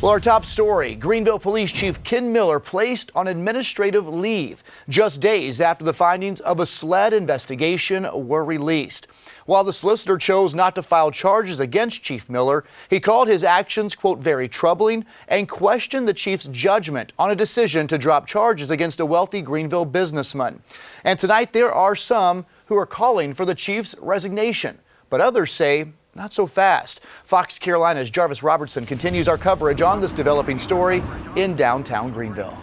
Well, our top story, Greenville Police Chief Ken Miller placed on administrative leave just days after the findings of a SLED investigation were released. While the solicitor chose not to file charges against Chief Miller, he called his actions, quote, very troubling and questioned the chief's judgment on a decision to drop charges against a wealthy Greenville businessman. And tonight there are some who are calling for the chief's resignation, but others say not so fast. Fox Carolina's Jarvis Robertson continues our coverage on this developing story in downtown Greenville.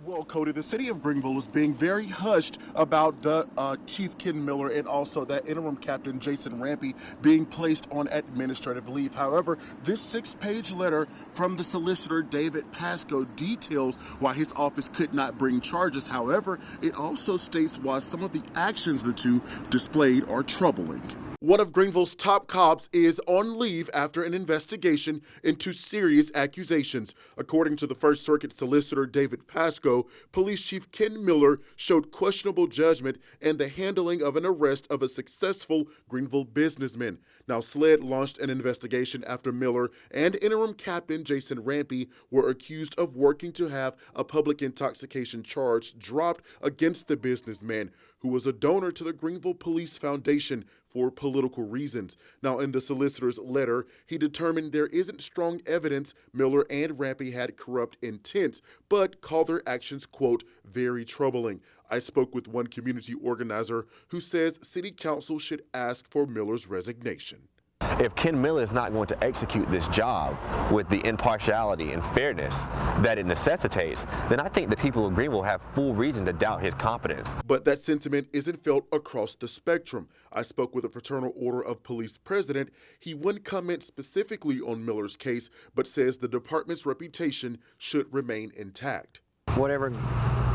Well, Cody, the city of Greenville is being very hushed about the Chief Ken Miller and also that interim captain Jason Rampy being placed on administrative leave. However, this 6-page letter from the solicitor David Pasco details why his office could not bring charges. However, it also states why some of the actions the two displayed are troubling. One of Greenville's top cops is on leave after an investigation into serious accusations. According to the First Circuit solicitor David Pasco, Police Chief Ken Miller showed questionable judgment in the handling of an arrest of a successful Greenville businessman. Now, SLED launched an investigation after Miller and interim captain Jason Rampy were accused of working to have a public intoxication charge dropped against the businessman, who was a donor to the Greenville Police Foundation for political reasons. Now, in the solicitor's letter, he determined there isn't strong evidence Miller and Rampy had corrupt intent, but called their actions, quote, very troubling. I spoke with one community organizer who says city council should ask for Miller's resignation. If Ken Miller is not going to execute this job with the impartiality and fairness that it necessitates, then I think the people of Greenville have full reason to doubt his competence. But that sentiment isn't felt across the spectrum. I spoke with a Fraternal Order of Police president. He wouldn't comment specifically on Miller's case, but says the department's reputation should remain intact. Whatever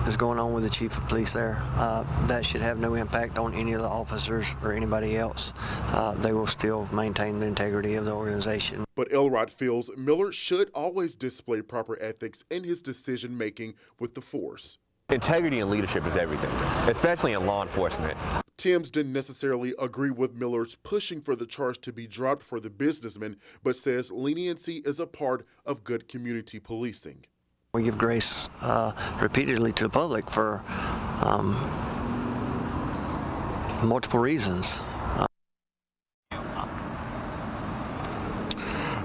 is going on with the chief of police there, that should have no impact on any of the officers or anybody else. They will still maintain the integrity of the organization. But Elrod feels Miller should always display proper ethics in his decision-making with the force. Integrity and leadership is everything, especially in law enforcement. Timms didn't necessarily agree with Miller's pushing for the charge to be dropped for the businessman, but says leniency is a part of good community policing. We give grace repeatedly to the public for multiple reasons.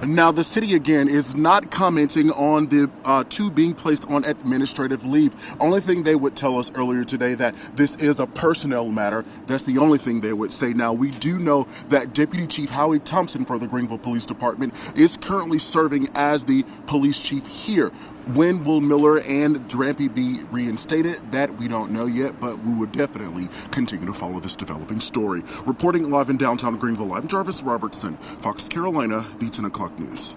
Now, the city, again, is not commenting on the two being placed on administrative leave. Only thing they would tell us earlier today that this is a personnel matter. That's the only thing they would say. Now, we do know that Deputy Chief Howie Thompson for the Greenville Police Department is currently serving as the police chief here. When will Miller and Rampy be reinstated? That we don't know yet, but we will definitely continue to follow this developing story. Reporting live in downtown Greenville, I'm Jarvis Robertson, Fox Carolina, the 10 o'clock news.